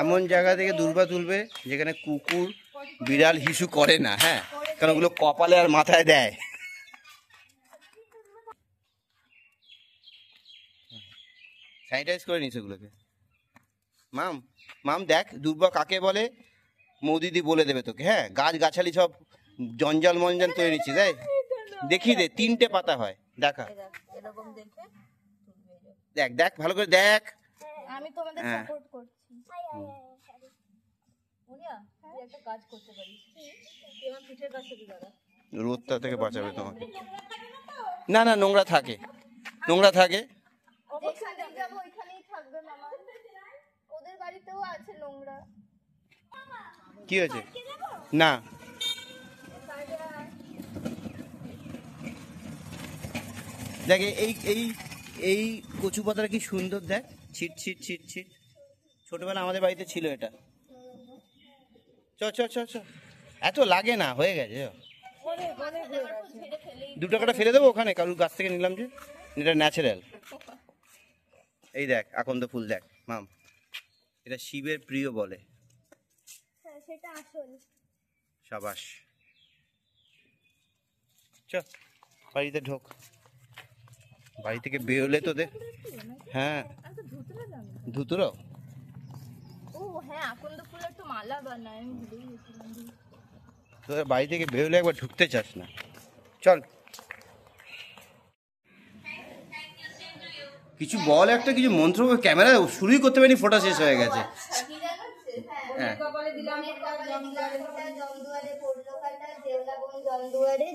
এমন জায়গা থেকে দুর্বা তুলবে যেখানে কুকুর বিড়াল হিসু করে না, হ্যাঁ, কারণ ওগুলো কপালে আর মাথায় দেয়। স্যানিটাইজ করে নিস ওগুলোকে। মাম মাম দেখ দুর্বা কাকে বলে, মৌদিদি বলে দেবে তোকে, হ্যাঁ। গাছ গাছালি সব জঞ্জাল মঞ্জাল তৈরি নিচ্ছি, তাই দেখিয়ে দে। 3টে পাতা হয়, দেখা দেখ, দেখ ভালো করে দেখ। আমি তোমাদের সাপোর্ট করছি। মুনিয়া তুই একটা কাজ করতে পারিস, তুই আমার পিঠের কাছে দিয়ে দাঁড়া, রোদটা থেকে বাঁচাবে তোমাকে। না না, নোংরা থাকে, নোংরা থাকে। যেখানে যাবো ওইখানেই থাকবে মামা, ওদের বাড়িতেও আছে নোংরা। কি হয়েছে? না দেখ এই এই এই কচু পাতাটা কি সুন্দর, দেখ ছিট ছিট ছিট ছিট। ছোটবেলা আমাদের বাড়িতে ছিল এটা। চ চ চ চ, এত লাগে না, হয়ে গেছে। 2 টাকাটা ফেলে দেবো ওখানে, কারুর গাছ থেকে নিলাম যে, এটা ন্যাচারাল। এই দেখ আকন্দ ফুল, দেখ মাম, এটা শিবের প্রিয় বলে। সেটা আসল। সাবাস, চ বাড়িতে ঢোক। বাড়ি থেকে বেরোলে তো দে। হ্যাঁ ধুতুরো। ও হ্যাঁ, আকন্দ ফুলের তো মালা বানায়, আমি ভুলেই গেছিলাম। তোদের বাড়ি থেকে বেরোলে একবার ঢুকতে চাস না। চল কিছু বল, একটা কিছু মন্ত্র। ক্যামেরা শুরুই করতে পারিনি, ফোটা শেষ হয়ে গেছে।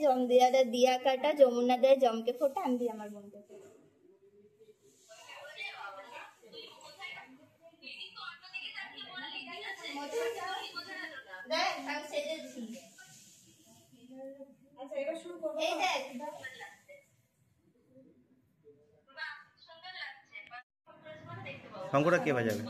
জমদুয়ারে দিয়া কাটা, যমুনা দেয় জমকে ফোটা, আমি দিই আমার বোনকে। শঙ্করটা কে বাজাবে?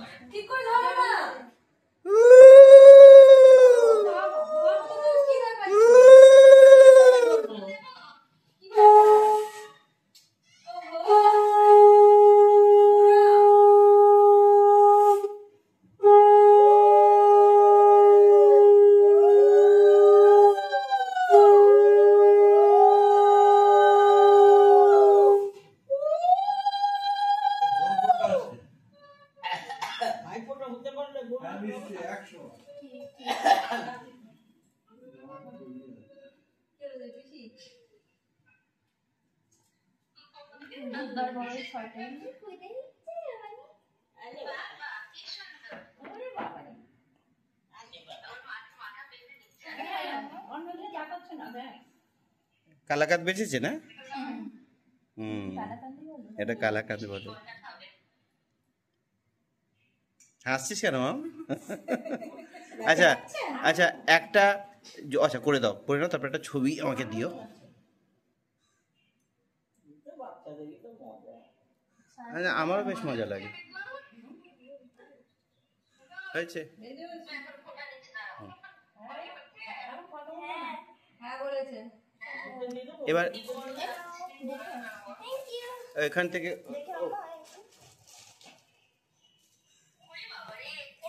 কালাকাত বেঁচেছে না? এটা কালাকাত বলে। হাসছিস কেন মাম? আচ্ছা আচ্ছা, একটা আচ্ছা করে দাও, করে নাও, তারপর একটা ছবি আমাকে দিও। আমারও বেশ মজা লাগে। হয়েছে? এবার এখান থেকে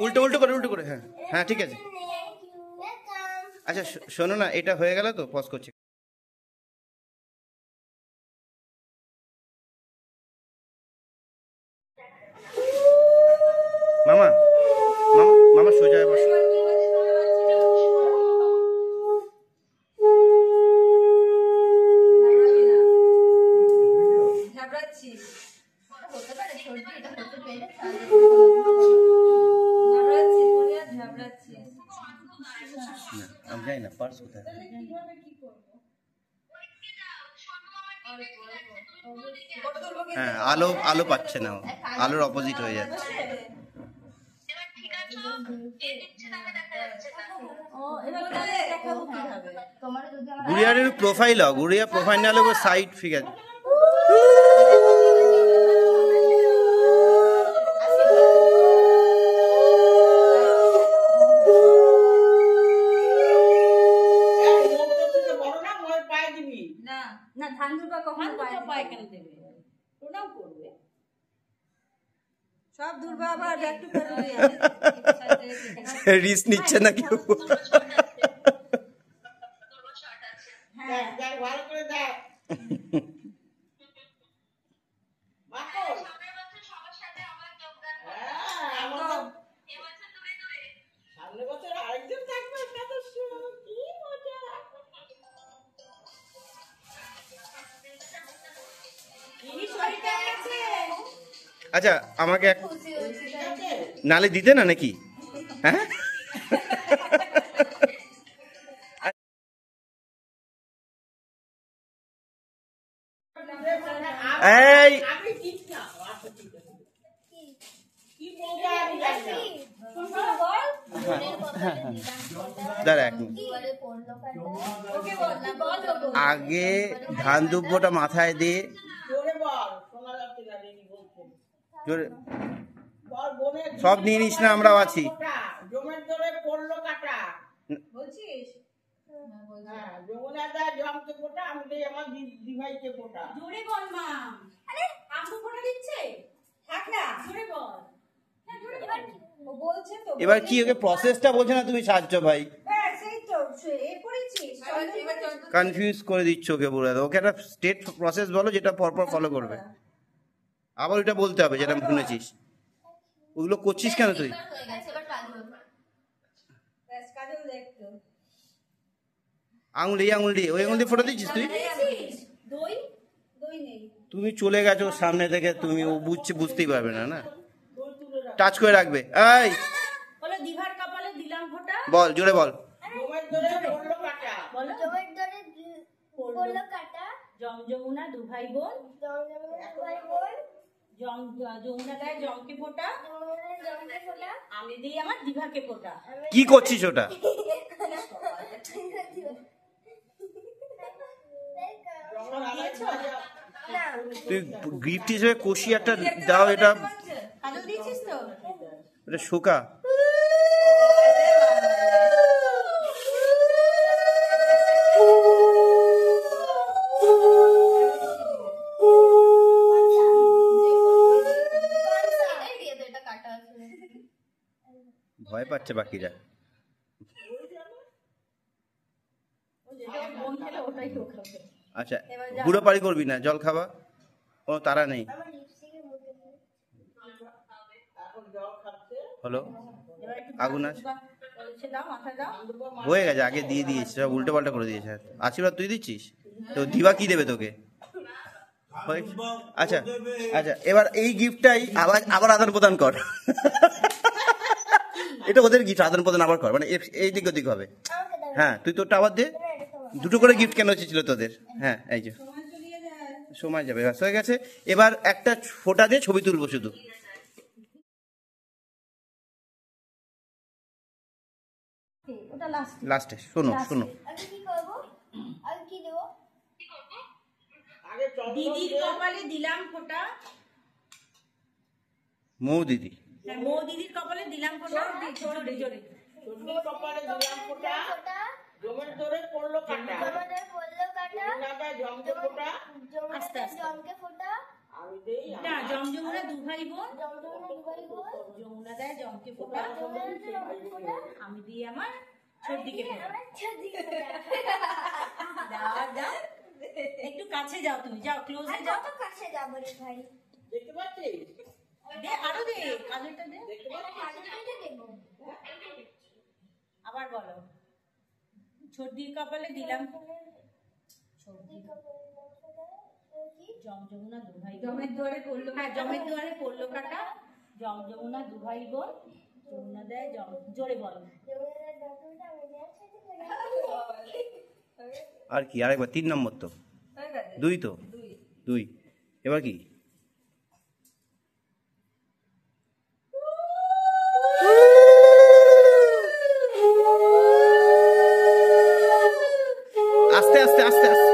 উল্টো উল্টো করে, উল্টো করে, হ্যাঁ হ্যাঁ ঠিক আছে। আচ্ছা শোনো না, এটা হয়ে গেল তো, পজ করছি। মামা মামা মামা সোজা বসো। আমি জানি না পার্স কোথায়। হ্যাঁ আলো আলো পাচ্ছে না, আলোর অপোজিট হয়ে যাচ্ছে। গুড়িয়ার প্রোফাইল, গুড়িয়া প্রোফাইল না হলে সাইড ফিগার। না ধান দুর্বা কখনো পায় কেন দেবে, প্রণাম করবে। সব দুর্বাবার একটু করে দিয়ে রিস্ক নিচ্ছে না কেউ। হ্যাঁ ভালো করে দেখ সামনের বছর আরেকজন থাকবে সদস্য কি মজা এই শরীরটা আছে আচ্ছা আমাকে খুশি হয়েছি তাই। নালে দিতে না নাকি? হ্যাঁ এই আমি ঠিক না আচ্ছা ঠিক আছে কি মজা আমি জানি না দাঁড়া এক মিনিট। আগে ধান দুব্বটা মাথায় দিয়ে জোরে বল শোনা যাচ্ছে না রেডি বলছেন জোরে বল বোনের সব নিয়ে নিস না, আমরাও আছি। জমের ধরে পড়লো কাটা বলছিস হ্যাঁ যমুনা দা জমকে ফোটা আমি দেই আমার দিভাইকে ফোটা জোরে বল মা আরে আমু ফোটা দিচ্ছে থাক না জোরে বল হ্যাঁ জোরে বল ও বলছে তো এবার কি ওকে প্রসেসটা বলছে না তুমি সাহায্য ভাই, ব্যাস এই তো এ করেছিস কনফিউজ করে দিচ্ছ ওকে পুরো। ওকে একটা স্টেট প্রসেস বলো যেটা পরপর ফলো করবে। আবার ওটা বলতে হবে যেটা শুনেছিস। ওগুলো করছিস কেন তুই? হয়ে গেছে, এবার কাজল। ব্যাস কাজল দেখতো আঙুল এই আঙুল দিয়ে ওই আঙুল দিয়ে ফোটা দিচ্ছিস তুই? দই দই নেই তুমি চলে গেছো সামনে থেকে, তুমি ও বুঝতেই পারবে না। না টাচ করে রাখবে। এই বলো দিভার কপালে দিলাম ফোঁটা বল, জোরে বল। জমের ধরে পড়লো কাটা বলো জমের দরে পড়লো কাটা, যমুনা দুভাই বোন জমজমের ভাই বোন, যমুনা দেয় জমকে ফোঁটা জমজমের জমকে ফোটা, আমি দিই আমার দিভাকে ফোঁটা কি করছিস ওটা? জমন আলাদা ভাজা না তুই গিফট হিসেবে কষি একটা দাও, এটা কাজল দিয়েছিস তো এটা শোকা। এটাই দিয়ে দে, এটা কাটা আছে। ভয় পাচ্ছে বাকিরা। বোন খেলে ওটাই ও খাবে আচ্ছা বুড়ো পাড়ি করবি না, জল খাবা, কোনো তারা নেই। আমার লিপস্টিকের মধ্যে দিয়ে। এখন জল খাচ্ছে হলো এবার একটু আগুন আছে, বলছে দাও মাথা দাও হয়ে গেছে, আগে দিয়ে দিয়েছিস, সব উল্টো পাল্টা করে দিয়েছে। আশীর্বাদ তুই দিচ্ছিস তো দিবা কি দেবে তোকে? হয়ে- আচ্ছা আচ্ছা এবার এই গিফটটাই আবার আবার আদান প্রদান কর। এটা ওদের গিফট, আদান প্রদান আবার কর, মানে এই দিক ওদিক হবে। আমাকে দাও। হ্যাঁ তুই তোরটা আবার দে, দুটো করে গিফট কেন হচ্ছিল তোদের? হ্যাঁ এই যে সময় যাবে, ব্যাস হয়ে গেছে। এবার একটা ফোঁটা দিয়ে ছবি তুলবো শুধু। ওটা লাস্ট লাস্টে শোনো শোনো, আগে কি করবো? আগে কি দেবো? আগে চন্দন দিদির কপালে দিলাম ফোঁটা মৌ দিদি হ্যাঁ মো দিদির কপালে দিলাম ফোঁটা জোরে জোরে চন্ডির কপালে দিলাম ফোটা ফোটা, জমের ধরে পড়লো কাটা জমাদের পড়লো কাটা, যমুনা দা জমকে ফোটা আস্তে জমাদের আস্তে। জমকে ফোটা, আমি দেই না জমজমুনা দু ভাই বোন জমজমের দুবাই বোন, যমুনা দেয় জমকে ফোঁটা জমাদের জমকে ফোটা, আমি দিই আমার ছোটদিকে ফোঁটা আমার ছোটদিকে ফোটা। দাও দাও একটু কাছে যাও তুমি যাও ক্লোজে আর যাও কত কাছে যাবো রে ভাই? দেখতে পাচ্ছিস দে আরো দে কাজলটা দে দেখতে পাচ্ছিস কাজলটাই দেবো। আবার বলো ছোটদির কপালে দিলাম জমজমুনা দু ভাই জমের দুয়ারে পড়লো হ্যাঁ জমের দুয়ারে পড়লো কাটা জমজমুনা দু ভাই বোন যমুনা দেয় জোরে বলো জমাদের জমকে ফোটা, আমি দেওয়ার ছোটদিকে। আর কি আরেকবার, 3 নম্বর তো 2 তো 2। এবার কি? আস্তে আস্তে আস্তে আস্তে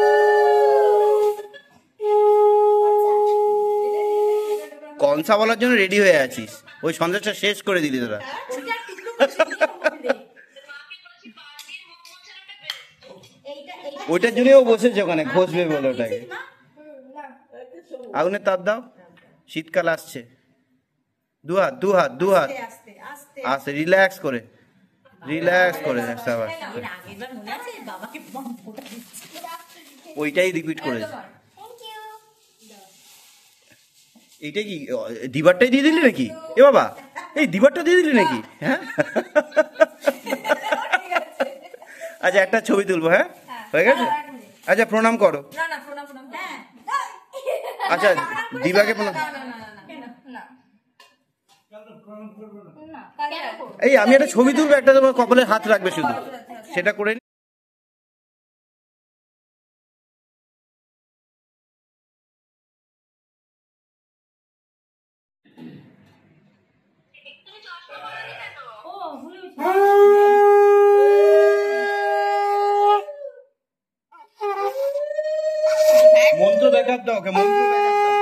কনসা বলার জন্য রেডি হয়ে আছিস, ওই সন্দেশটা শেষ করে দিলি তোরা। ওইটা টুকরো করে দিয়ে দে। এইটা এইটা ওইটার জন্যই ও বসেছে ওখানে, ঘষবে বলে ওটাকে। মা না আগুনের তাপ দাও, শীতকাল আসছে। দু হাত দু হাত দু হাত আস্তে আস্তে আস্তে রিল্যাক্স করে সাবাস। এর আগের বার মনে আছে বাবাকে ফোটা দিচ্ছি ওইটাই রিপিট করেছে। Thank you. এইটা কি দিবারটাই দিয়ে দিলি নাকি? এ বাবা, এই দিবারটা দিয়ে দিলি নাকি? হ্যাঁ আচ্ছা, একটা ছবি তুলবো। হ্যাঁ, হয়ে গেছে। আচ্ছা, প্রণাম করো। না না প্রণাম প্রণাম হ্যাঁ আচ্ছা, দিবাকে প্রণাম। না না কেন করবো? এই আমি একটা ছবি তুলবো, একটা তোমার কপালে হাত রাখবে শুধু, সেটা করে নি। ও ভুলে গেছি। মন্ত্র ব্যাকআপ দাও, ওকে মন্ত্র ব্যাকআপ দাও।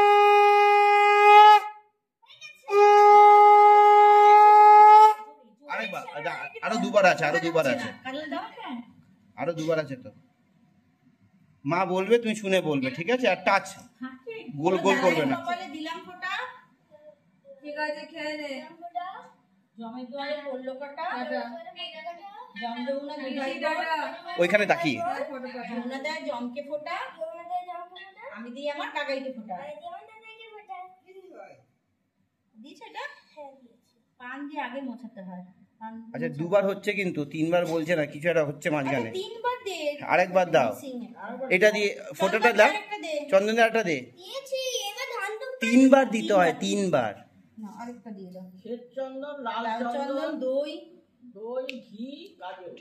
আরেকবার, আচ্ছা, আরো দুবার আছে, আরো দুবার আছে, কাজল দাও কেন আরো দুবার আছে তো। মা বলবে, তুমি শুনে বলবে, ঠিক আছে? আর টাচ হাঁটে গোল গোল করবে না। কপালে দিলাম ফোঁটা ঠিক আছে, খেয়ে নে। জমের দুয়ারে পড়লো কাটা জম যমুনা দুধাই ওইখানে তাকিয়ে যমুনা দেয় জমকে ফোঁটা আমি দিই আমার কাকাইকে ফোঁটা দিয়েছে এটা পান দিয়ে আগে মোছাতে হয় পান আচ্ছা, দুবার হচ্ছে কিন্তু তিনবার বলছে না, কিছু একটা হচ্ছে মাঝখানে। তিনবার দে আরেকবার দাও, এটা দিয়ে ফোটোটা দাও, আরেকটা দে চন্দন একটা দে। দিয়েছি, এবার ধান তো তিনবার দিতে হয়, তিনবার। না আরেকটা দিয়ে দাও শ্বেত চন্দন, লাল লাল চন্দন চন্দন, দই দই, ঘি, কাজল।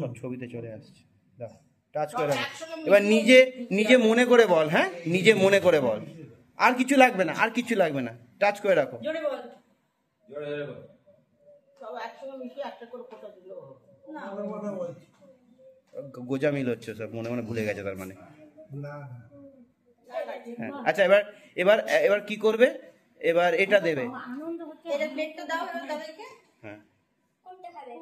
সব ছবিতে চলে আসছে। দাও, টাচ করে দাও। এবার নিজে নিজে মনে করে বল। হ্যাঁ, নিজে মনে করে বল, আর কিছু লাগবে না, আর কিছু লাগবে না, টাচ করে রাখো। জোরে বল সব একসঙ্গে মিশিয়ে একটা করে ফোঁটা দিল। না গোজা মিল হচ্ছে সব, মনে মনে ভুলে গেছে তার মানে। হ্যাঁ, আচ্ছা, এবার এবার এবার কি করবে? এবার এটা দেবে। আনন্দ হচ্ছে এটা প্লেটটা দাও এবার তাদেরকে হ্যাঁ, কোনটা খাবে?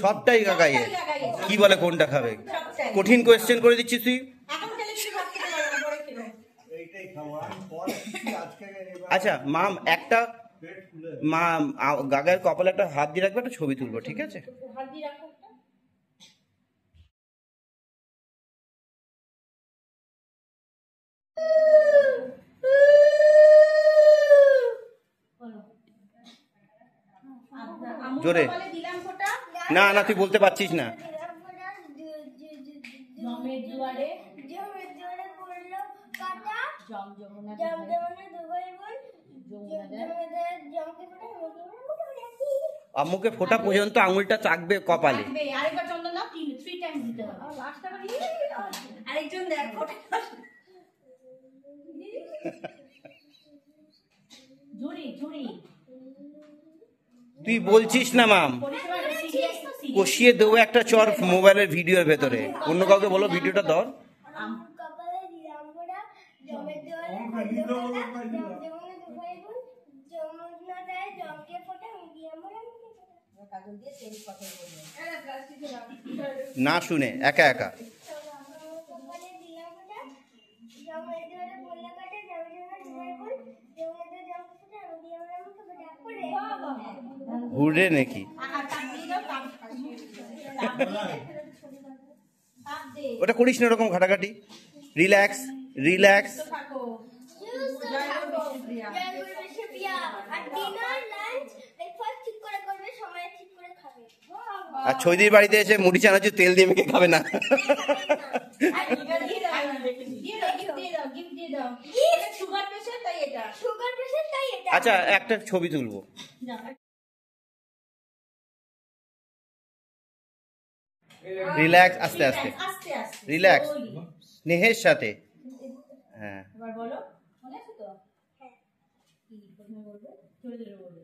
সবটাই কাকাইয়ে। লাগাই কি বলে কোনটা খাবে? সবটাই কঠিন কোয়েশ্চেন করে দিচ্ছিস তুই। এখন খেলে কিছু ভাত খেতে পারবে না পরে খেলো আচ্ছা মাম, একটা মা গাগার কপালে একটা হাত দিয়ে রাখবে, একটা ছবি তুলবো, ঠিক আছে? হাত দিয়ে রাখো একটা বলো আমুল জোরে। কপালে দিলাম ফোঁটা না না, তুই বলতে পারছিস না। জমের দুয়ারে জমের জোরে পড়লো কাটা জম যমুনা জমজমানা দুবাই বোন যমুনা দেয় জমদের জমকে পড়ে মোটামুটি আম্মুকে ফোটা পর্যন্ত আঙুলটা চাকবে কপালে। থাকবে আরেকবার চন্দন দাও 3 টাইমস দিতে হবে লাস্টটা আরেকজন দেখ ফোঁটা ঝুড়ি ঝুড়ি তুই বলছিস না মাম, পরিষেবা সিরিয়াস তো সিরিয়াস কষিয়ে দেবো একটা চর মোবাইলের ভিডিওর ভেতরে। অন্য কাউকে বলো ভিডিওটা ধর। কপালে দিলাম পোড়া জমের জোরে পড়লো কাটা জমজমানা দুবাই বোন জমনা দেয় জমকে ফোটা মিডিয়াম বলে কাজল দিয়ে তেল কথা বলবো না শুনে একা একা। কপালে দিলাম পোড়া জমের জোরে পড়লো কাটা জমজমানা দুবাই বোন জমনা দেয় জমকে ফোটা মিডিয়াম বলে ফোটা পড়ে ঘুরে নাকি? আর তাপ দিয়ে দাও তাপ দে ওটা করিস না ওরকম ঘাটাঘাটি। Relax relax. থাকো আর ডিনার লাঞ্চ ব্রেকফাস্ট ঠিক করে করবে, সময় ঠিক করে খাবে। আর ছৈদির বাড়িতে এসে মুড়ি চানাচুর তেল দিয়ে মেখে খাবে না। আর গিফট দিয়ে দাও সুগার পেশেন্ট তাই এটা সুগার পেশেন্ট তাই এটা। আচ্ছা, একটা ছবি তুলবো। রিল্যাক্স, আস্তে আস্তে আস্তে আস্তে রিল্যাক্স, slowly। স্নেহের সাথে। হ্যাঁ, এবার বলো মনে আছে তো কি প্রথমে বলবে জোরে জোরে বলবে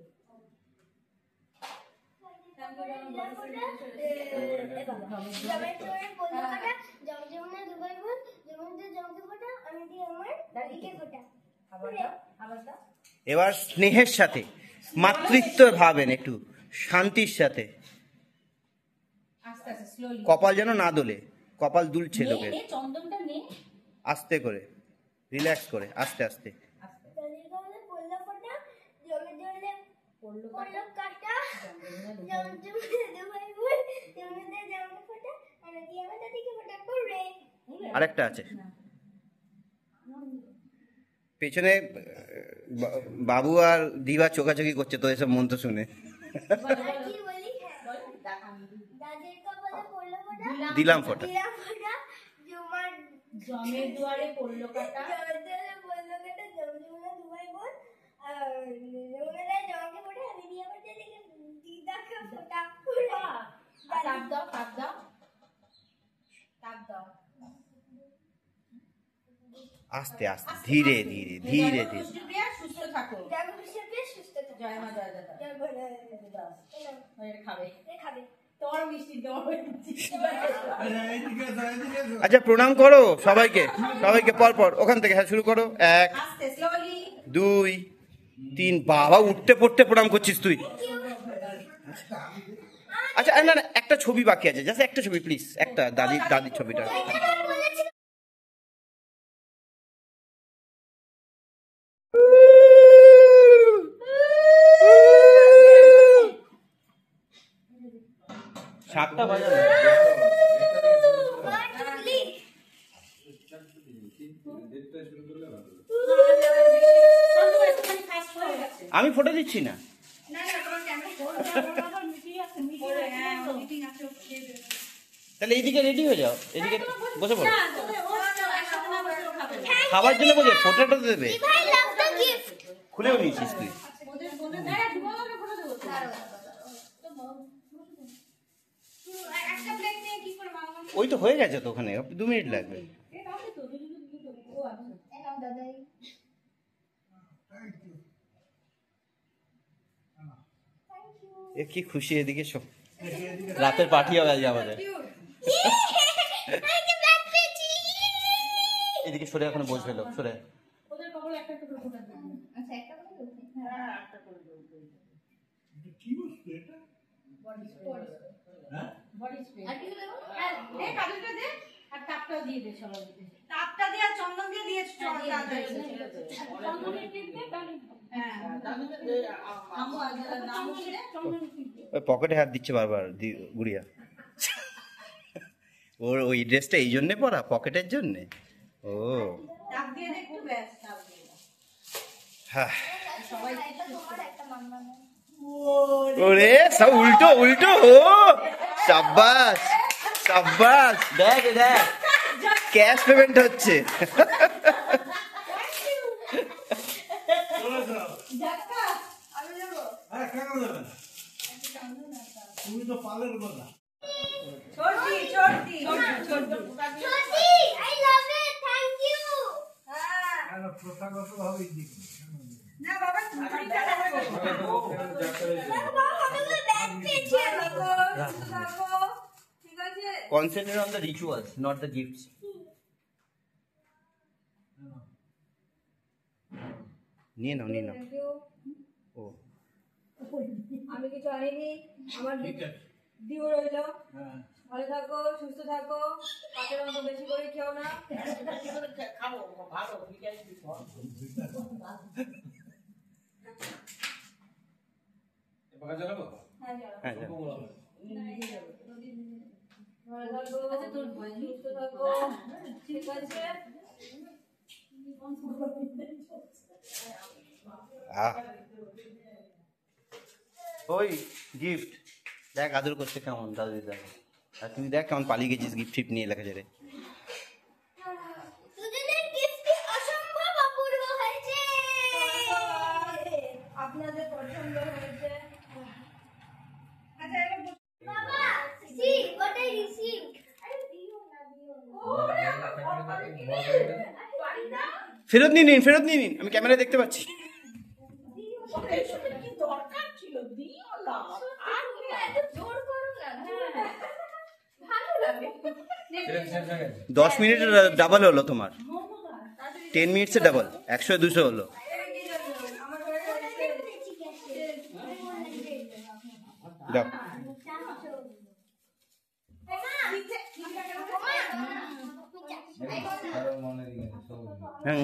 জমের জোরে পড়লো কাটা জমজমানা দুবাই বোন জমতে জমকে ফোটা আমি দিই আমার দাদিকে ফোটা। আবার দাও আবার দাও এবার স্নেহের সাথে, মাতৃত্ব ভাবেন একটু, শান্তির সাথে। আস্তে আস্তে স্লোলি কপাল যেন না দোলে, কপাল দুলছে লোকের। নে চন্দনটা নে আস্তে করে, রিল্যাক্স করে, আস্তে আস্তে। আস্তে দাদির গালে পড়লো ফোটা জমের জোরে পড়লো পড়লো কাটা জমজমের দুভাই বোন যমুনা দেয় জমকে ফোটা আর নদিয়া মাতা থেকে ফোটা পড়ে। আরেকটা আছে পেছনে বাবু আর দিবা চোখাচোখি করছে তো এসব মন্ত্র শুনে। আর কি বলি দাদের কপালে পড়লো ফোটা দিলাম ফোঁটা। দিলাম ফোটা জমার জমের দুয়ারে পড়লো কাটা জমের দুয়ারে পড়লো কাটা জমজমের দুভাই বোন আর যমুনা দেয় জমকে ফোটা আর নদিয়া মাতা থেকে দিদাকে ফোটা পড়ে। তাপ দাও তাপ দাও তাপ দাও। আস্তে আস্তে ধীরে ধীরে ধীরে ধীরে। পুষ্টিপ্রিয়া সুস্থ থাকো। জাগো বিশ্বকে সুস্থ থাকো। জয় মা জয় দাদা। জয় ভোলেনাথ। দাও। এলো, এটা খাবে। এ খাবে। তোমার মিষ্টি দেওয়া হয়েছে। আচ্ছা প্রণাম করো সবাইকে, সবাইকে পর পর ওখান থেকে। হ্যাঁ শুরু করো। 1 আস্তে স্লোলি 2 3 বাবা উঠতে পড়তে প্রণাম করছিস তুই। আচ্ছা না না একটা ছবি বাকি আছে, জাস্ট একটা ছবি প্লিজ, একটা দাদির ছবিটা। সাতটা বাজানো আমি ফটো দিচ্ছি না। তাহলে এইদিকে রেডি হয়ে যাও, এদিকে বসে পড়ো। খাবার জন্য বসে ফটোটা দেবে, ভাই লাভ দ্য গিফট। খুলেও নিয়েছিস তুই। একটা প্লেট নিয়ে কি করে বানাবো? ওই তো হয়ে গেছে তো, ওখানে 2 মিনিট লাগবে। এলাম দাদাই। এ কি খুশি, এদিকে সব রাতের পার্টি হবে আজ আমাদের। আজকে ব্যাগ পেয়েছি। এদিকে সরে এখন বসবে লোক, সরে। ওদের কপালে একটা টুকরো ফোটা দিন। আচ্ছা একটা করে দেবো। হ্যাঁ একটা করে দেবো। Body spray. আর কি দেবো? আর দে কাজলটা দে আর তাপটাও দিয়ে দে সবাইকে। তাপটা দিয়ে আর চন্দন দিয়ে দিয়েছো চন্দনের টিপ দে তাহলে। হ্যাঁ আমু আমু দে চন্দনের টিপ দে। ওই পকেটে হাত দিচ্ছে বারবার গুড়িয়া। ওর ওই ড্রেসটা এই জন্যে পরা, পকেটের জন্যে। ও তাপ দিয়ে দে একটু ব্যাস তাপ দিয়ে দাও। হ্যাঁ। সবাই একটা তোমার একটা মাম্মা। ওরে সব উল্টো উল্টো। ও সাব্বাস সাব্বাস, দেখ দেখ ক্যাশ পেমেন্ট হচ্ছে। জাক্কা আমি দেবো। তুমি তো পালের কথা। ছোটি ছোটি I love it, thank you. আর প্রথাগত ভাবে দিক না বাবা তুমি দেখো বাবা কতগুলো ব্যাগ পেয়েছি আমি। ঠিক আছে Concentrate on the rituals, not the gifts. নিয়ে নাও নিয়ে নাও। ও আমি কিছু আনিনি আমার দিও রইলো ভালো থাকো সুস্থ থাকো পাতের মতো বেশি করে খেও না খাবো ভালো হ্যাঁ যাও। ভালো থাকো সুস্থ থাকো ঠিক আছে ওই গিফট দেখ আদর করছে কেমন দাদু দিদা। আর তুই দেখ কেমন পালিয়ে গেছিস গিফট ফিফট নিয়ে লেখা ছেড়ে। দুজনের গিফটই অসম্ভব অপূর্ব হয়েছে। আপনাদের পছন্দ হয়েছে আচ্ছা এবার বাবা see what I received. আরে দিও না দিও না। ওরে আমার ফটো কিনে পারি না ফেরত নিয়ে নিন, ফেরত নিয়ে নিন, আমি ক্যামেরায় দেখতে পাচ্ছি। এসবের কি দরকার ছিল দিও না আর তুমি এত জোর করো না ভালো লাগে 10 মিনিটে ডাবল হলো তোমার, 10 মিনিটসে ডাবল, 100 200 হলো। যাও। হ্যাঁ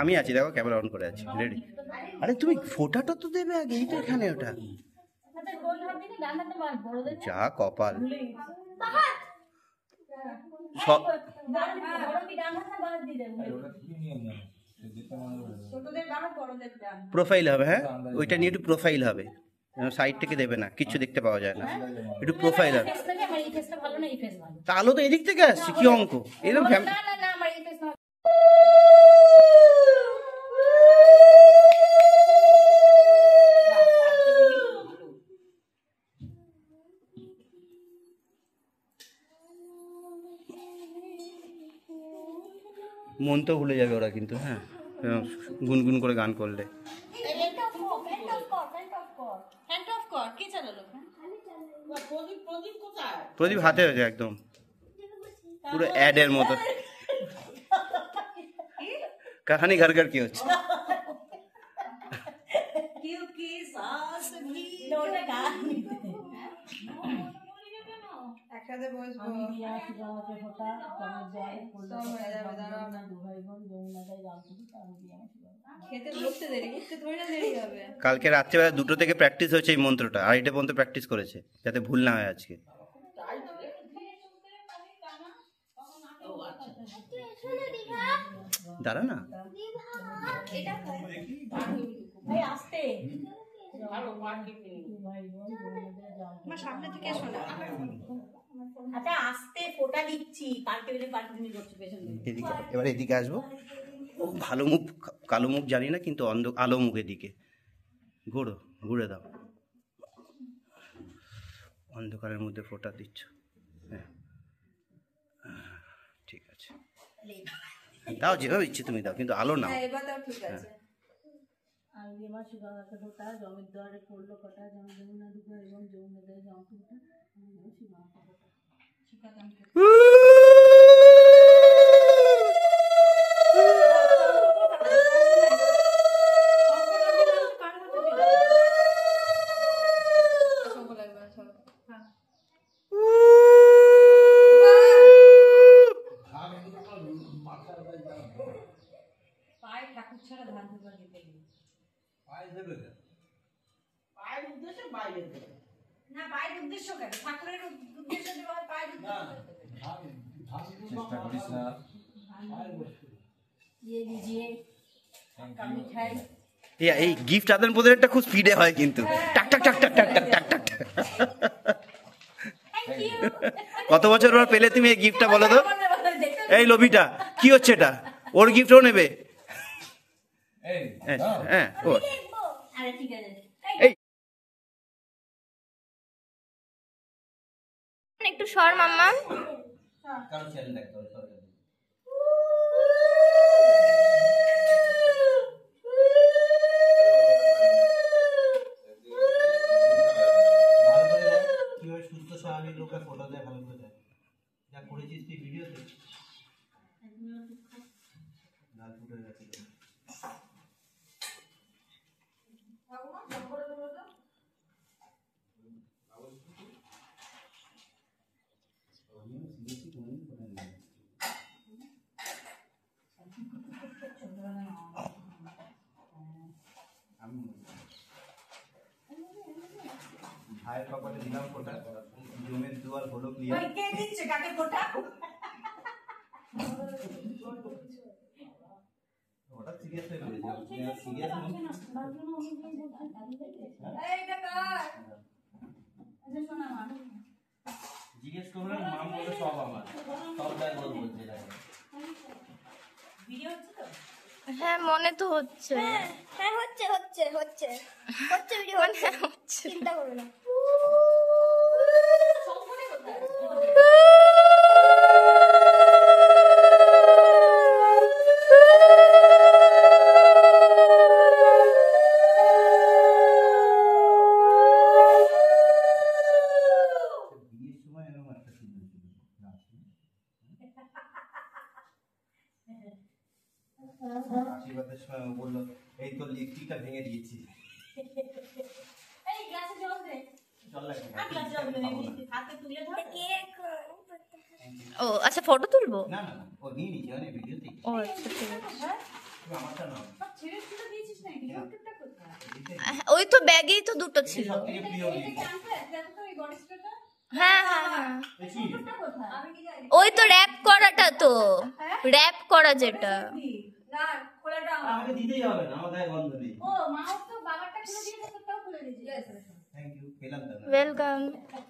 আমি আছি, দেখো ক্যামেরা অন করে আছি, রেডি। আরে তুমি ফোটাটা তো দেবে আগে, এই তো এখানে ওটা। হাতে গোল হাত দিলে ডান হাতে মার, বড়দের যা কপাল। সব সব বড় কি ডান হাতে বাদ দিয়ে দেবে। ছোটদের ডান বড়দের ডান। প্রোফাইল হবে, হ্যাঁ ওইটা নিয়ে একটু প্রোফাইল হবে, সাইড থেকে দেবে না, কিচ্ছু দেখতে পাওয়া যায় না, একটু প্রোফাইল হবে। ফেস থেকে আমার এই ফেসটা ভালো না, এই ফেস ভালো। তা আলো তো এদিক থেকে আসছে, কি অঙ্ক এরকম না না না, আমার এই ফেস না। মন তো ভুলে যাবে ওরা কিন্তু, হ্যাঁ গুনগুন করে গান করলে। হ্যান্ড অফ কর, হ্যান্ড অফ কর। কে চালালো? প্রদীপ হাতে হয়েছে একদম পুরো অ্যাডের মতো। কাহানি ঘর ঘর কি হচ্ছে? क्योंकि सास भी लौटगा একসাথে বসবো। আমি দিয়া শিবাকে ফোটা কমে যায় বললো সব হয়ে যাবে, দাঁড়াও না। দু ভাই বোন যমুনা যায় গান শুনি আমি দিয়া শিবা খেতে বসতে দেরি, উঠতে থোড়ি না দেরি হবে। কালকে রাত্রেবেলা 2টো থেকে প্র্যাকটিস হয়েছে এই মন্ত্রটা, 2:30 পর্যন্ত প্র্যাকটিস করেছে যাতে ভুল না হয় আজকে। শোনো দীঘা, দাঁড়া না, দীঘা এটা এই আসতে আমার সামনে থেকে এসো না। আচ্ছা আসতে ফোটা দিচ্ছি, কালকে দিনে কন্টিনিউ করছি পেছন দিকে। এদিকে এবার এদিকে আসবো। ও ভালো মুখ কালো মুখ জানি না, কিন্তু আলো মুখ এদিকে ঘোরো, ঘুরে দাও। অন্ধকারের মধ্যে ফোঁটা দিচ্ছ, হ্যাঁ ঠিক আছে দাও, যেভাবে ইচ্ছে তুমি দাও, কিন্তু আলো নাও। হ্যাঁ এবার তাও ঠিক আছে। আর আমার শিবাকে ফোটা জমির দ্বারে পড়লো কটা যমুনা দুটো এবং যমুনা দেয় জম ফোটা শিবাকে ফোটা শিকাকামকে পায়ে ঠাকুর ছাড়া ধান ধোবা দিতে নেই। পায়ে দেবে না। পায়ের উদ্দেশ্যে বাইরে দেবে না পায়ের উদ্দেশ্য কেন? ঠাকুরের উদ্দেশ্য দেওয়া হয় পায়ের উদ্দেশ্য। চেষ্টা করিস না। পায়ে বসতে। ये लीजिए का मिठाई এই গিফট আদান প্রদানটা খুব স্পিডে হয় কিন্তু, টাক টাক টাক টাক টাক টাক টাক টাক। थैंक यू কত বছর পর পেলে তুমি এই গিফটটা বলো তো? এই লোভিটা কি হচ্ছে এটা? ওর গিফটও নেবে? এই, হ্যাঁ দাও। হ্যাঁ ও দেখবো। अरे ठीक है এই একটু সর মাম্মা। কিভাবে সুস্থ স্বাভাবিক লোকের ফটো দেয়, ভালো করে দেয়, যা করেছিস তুই ভিডিওতে। লাল ফুটে গেছে। ভাইয়ের কপালে দিলাম ফোটা, জমের দুয়ার হলো ক্লিয়ার। কে দিচ্ছে কাকে ফোটা ওটা সিরিয়াস হয়ে পড়েছে, সিরিয়াস এইটা কার? আচ্ছা শোনা মা জিজ্ঞেস করবেন, মাম বলে সব আমার, সব তাই বলবো যে ভিডিও হচ্ছে তো হ্যাঁ মনে তো হচ্ছে। হ্যাঁ হচ্ছে হচ্ছে হচ্ছে হচ্ছে ভিডিও হচ্ছে, চিন্তা করো না। সম্পূর্ণ কোথায় বিয়ের সময় এরকম একটা সুন্দর ছিল আশীর্বাদের সময় ও বললো এই তো লিপস্টিকটা ভেঙে দিয়েছি। এই গ্লাসে জল দে চল লাগবে আর গ্লাসে জল দে হাতে তুলে ধর কেক ও আচ্ছা ফটো তুলবো। না না না, ও নিয়ে নিচ্ছে মানে ভিডিওতে। ও আচ্ছা ঠিক আছে। তুমি আমারটা নাও। ছেড়ে ছেড়ে দিয়েছিস না ভিডিও টুকটা করতে তো ব্যাগেই তো দুটো ছিল। সবথেকে প্রিয় জিনিস। হ্যাঁ হ্যাঁ হ্যাঁ, ওই তো র্যাপ করাটা, তো র্যাপ করা যেটা। না খোলাটা আমাকে দিতেই হবে না, আমার গায়ে গন্ধ নেই। ও মা তো বাবারটা খুলে দিয়েছে, তোরটাও খুলে দিয়েছে। থ্যাংক ইউ, পেলাম তো না। Welcome.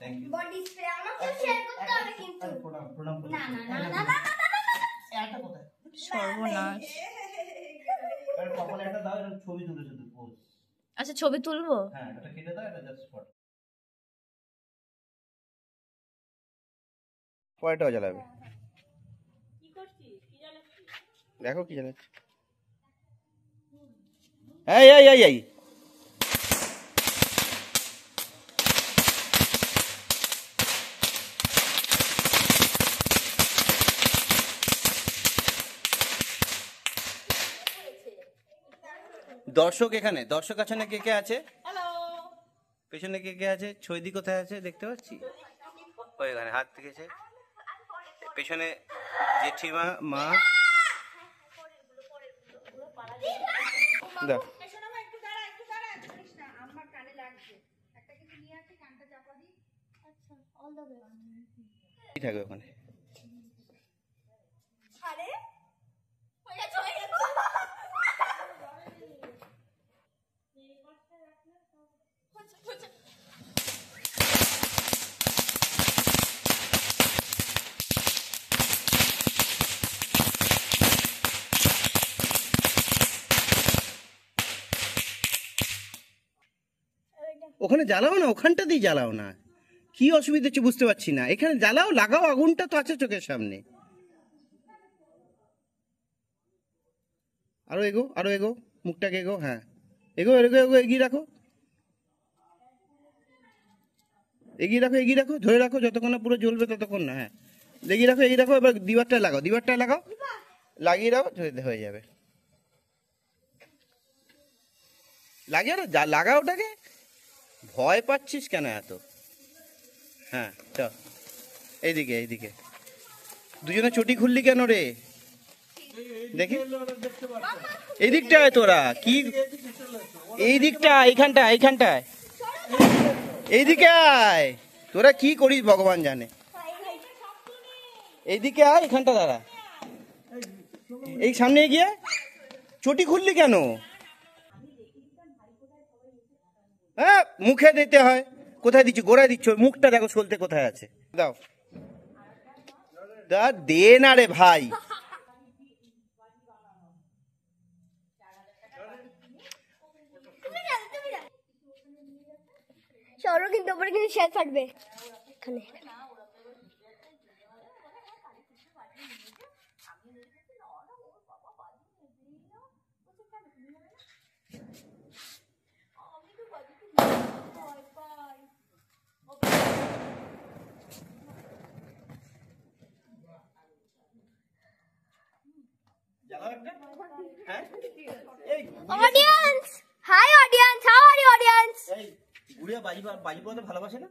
Thank you. Body spray আমাকে শেয়ার করতে হবে কিন্তু। প্রণাম প্রণাম। না না না না না না, এটা কোথায়? সর্বনাশ। আরে কপালে একটা দাও, এটা ছবি তুলে শুধু পোজ। আচ্ছা ছবি তুলবো? হ্যাঁ, এটা কেটে দাও, এটা জাস্ট ফটো। পরেরটাও জ্বালাবে। দেখো কি জ্বালাচ্ছে। এই এই এই এই দর্শক এখানে, দর্শক আছে না, কে কে আছে? পেছনে কে কে আছে? ছয়দি কোথায় আছে দেখতে পাচ্ছি? ওই এখানে হাত থেকেছে। পেছনে জেঠিমা, মা। দেখ কি থাকবে ওখানে? ওখানে জ্বালাও না, ওখানটাতেই জ্বালাও না। কি অসুবিধা হচ্ছে বুঝতে পারছি না। এখানে জ্বালাও, লাগাও, আগুনটা তো আছে চোখের সামনে। আরো এগো, আরো এগো, মুখটাকে এগো। হ্যাঁ এগো এগো এগো, এগিয়ে রাখো, এগিয়ে রাখো, এগিয়ে রাখো, ধরে রাখো যতক্ষণ না পুরো জ্বলবে ততক্ষণ না। হ্যাঁ এগিয়ে রাখো, এগিয়ে রাখো। এবার দিবারটায় লাগাও, দিবারটায় লাগাও, লাগিয়ে রাখো, হয়ে যাবে। লাগিয়ে লাগাও ওটাকে। ভয় পাচ্ছিস কেন এত? হ্যাঁ চ, এইদিকে এইদিকে। দুজনে চটি খুললি কেন রে? দেখি এই দিকটায় তোরা কি, এই দিকটা, এইখানটায়, এইখানটায়, এইদিকে আয়। তোরা কি করিস ভগবান জানে। এইদিকে আয়, এখানটা দাঁড়া, এই সামনে গিয়ে। চটি খুললি কেন? হ্যাঁ মুখে দিতে হয়। কোথায় দিচ্ছ? গোড়ায় দিচ্ছ। মুখটা দেখো সলতে কোথায় আছে। দাও, দে না রে ভাই। চলো কিন্তু ওপরে কিন্তু শেল ফাটবে এখানে। Audience! Hi audience! How are you audience? গুড়িয়া বাজি পড়াতে ভালোবাসে না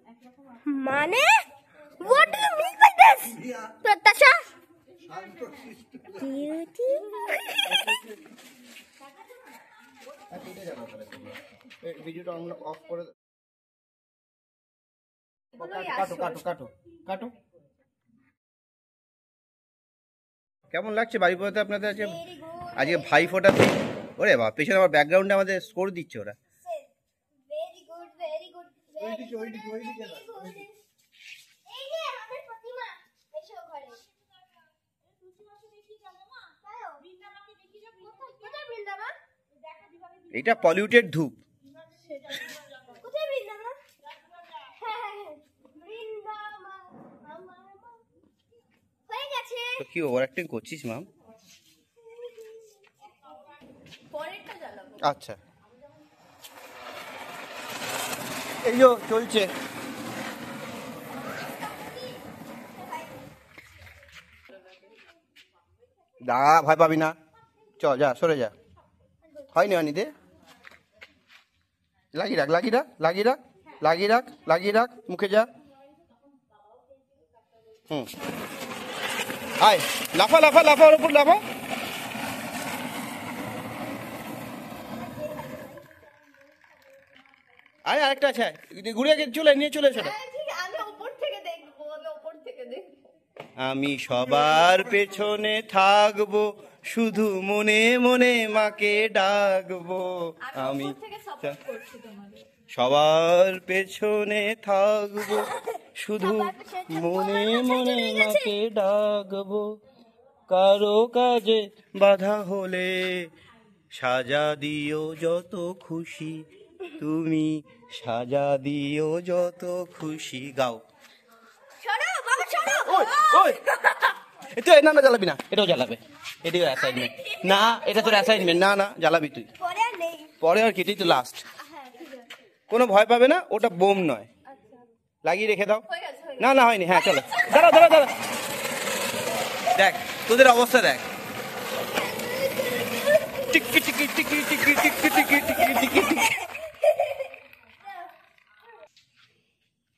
মানে? What do you mean by this? Natasha? Beauty? ভিডিওটা আমরা অফ করে কাটো কাটো কাটো কাটো। কেমন লাগছে বাড়ি পড়াতে আপনাদের? আজকে আজকে ভাই ফোটাতে। ওরে বাবা, পেছনে আমার ব্যাকগ্রাউন্ডে আমাদের স্কোর দিচ্ছে ওরা। Very good, very good, very good, very good. এই যে আমাদের প্রতিমা, এসো ঘরে। কোথায় বৃন্দাবন? এটা পলিউটেড ধূপ। কোথায় বৃন্দাবন? হ্যাঁ, বৃন্দাবন আমার মন। হয়ে গেছে। তো কি ওভার অ্যাক্টিং করছিস মাম? পরেরটা জ্বালাবো। আচ্ছা এই যে চলছে। দাঁড়া, ভয় পাবি না। চ যা, সরে যা। হয়নি হয়নি, দে। লাগিয়ে রাখ, লাগিয়ে রাখ, লাগিয়ে রাখ, লাগিয়ে রাখ, লাগিয়ে রাখ, মুখে যা। আয়, লাফা লাফা লাফা, ওর উপর লাফা। আরে আরেকটা আছে, ঘুরে চলে নিয়ে চলে এসো। হ্যাঁ, ঠিক আছে, আমি উপর থেকে দেখবো, আমি উপর থেকে দেখবো। আমি সবার পেছনে থাকবো, শুধু মনে মনে মাকে ডাকবো। আমি উপর থেকে সাপোর্ট করছি তোমাদের। সবার পেছনে থাকবো, শুধু মনে মনে মাকে ডাকবো। কারো কাজে বাধা হলে সাজা দিও যত খুশি, তুমি সাজা দিও যত খুশি। গাও। সরো বাবা, সরো। ওই ওই এটা না না জ্বালাবি না, এটাও জ্বালাবে, এটাও অ্যাসাইনমেন্ট না, এটা তোর অ্যাসাইনমেন্ট না, না জ্বালাবি তুই পরে আর নেই। পরে, আর কেটেই তো লাস্ট। হ্যাঁ, ঠিক আছে। কোনো ভয় পাবে না, ওটা বোম নয়। আচ্ছা, লাগিয়ে রেখে দাও। হয়ে গেছে, হয়ে গেছে। না না হয়নি, হ্যাঁ চলো, দাঁড়া দাঁড়া দাঁড়া, দেখ তোদের অবস্থা দেখ, টিকি টিকি টিকি টিকি টিকি টিকি টিকি টিকি টিকি।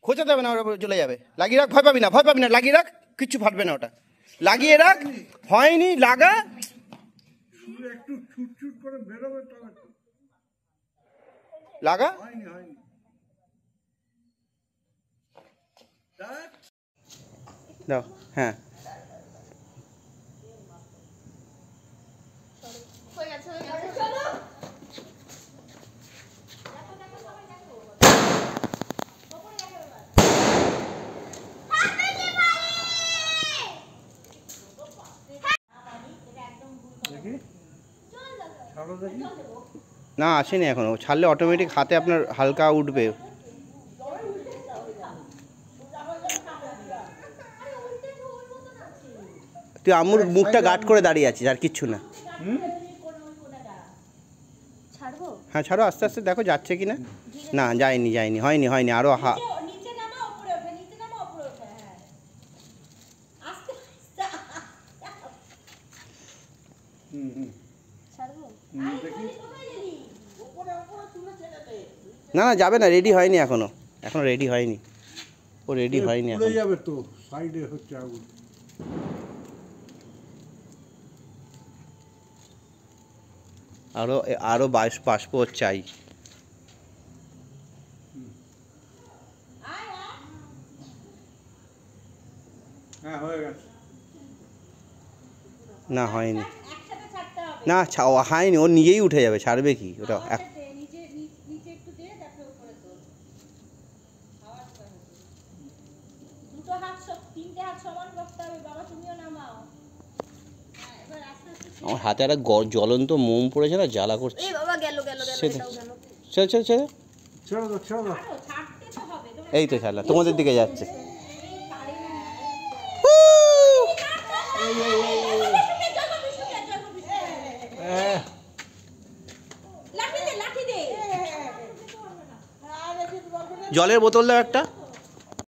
খোঁচাতে হবে না, ওরা চলে যাবে। লাগিয়ে রাখ, ভয় পাবি না, ভয় পাবি না, লাগিয়ে রাখ, কিচ্ছু ফাটবে না ওটা, লাগিয়ে রাখ। হয়নি, লাগা, শুধু একটু ছুট ছুট করে বেরোবে তবে তো। লাগা। হয়নি হয়নি। দেখ দাও, হ্যাঁ হয়ে গেছে, হয়ে গেছে। চলো। দেখি ছাড়ো দেখি। না আসেনি এখনো, ছাড়লে অটোমেটিক হাতে আপনার হালকা উঠবে। তুই আম্মুর মুখটা গার্ড করে দাঁড়িয়ে আছিস, আর কিচ্ছু না। ছাড়বো? হ্যাঁ ছাড়ো, আস্তে আস্তে দেখো যাচ্ছে কি না। না যায়নি যায়নি, হয়নি হয়নি, আরো নিচে নামা, উপরে ওঠে, নিচে নামা, উপরে ওঠে। হ্যাঁ, আস্তে আস্তে। ছাড়বো? দেখি না না যাবে না, রেডি হয়নি এখনো, এখনো রেডি হয়নি, ও রেডি হয়নি পুড়ে এখন। যাবে তো, সাইডে হচ্ছে আগুন। আরো আরো পাসপোর্ট চাই। হ্যাঁ হয়ে গেছে। না হয়নি, একসাথে ছাড়তে হবে। না হয়নি, ও নিজেই উঠে যাবে, ছাড়বে কি ওটা। নিচে নিচে একটু দিয়ে তারপরে উপরে তোল। দুটো হাত সব, তিনটে হাত সমান করতে হবে। বাবা তুমিও নামাও। হ্যাঁ, এবার আস্তে আস্তে। আমার হাতে একটা জ্বলন্ত মোম পড়েছে না, জ্বালা করছে। এই বাবা, গেল গেল গেল, সেটা- এটাও গেল। চল চল চল, ছেড়ে দাও ছেড়ে দাও। ছাড়তে তো হবে। তোমরা এই তো ছাড়লা, তোমাদের দিকে যাচ্ছে। লাঠি দে, লাঠি দে। জলের বোতল দাও একটা।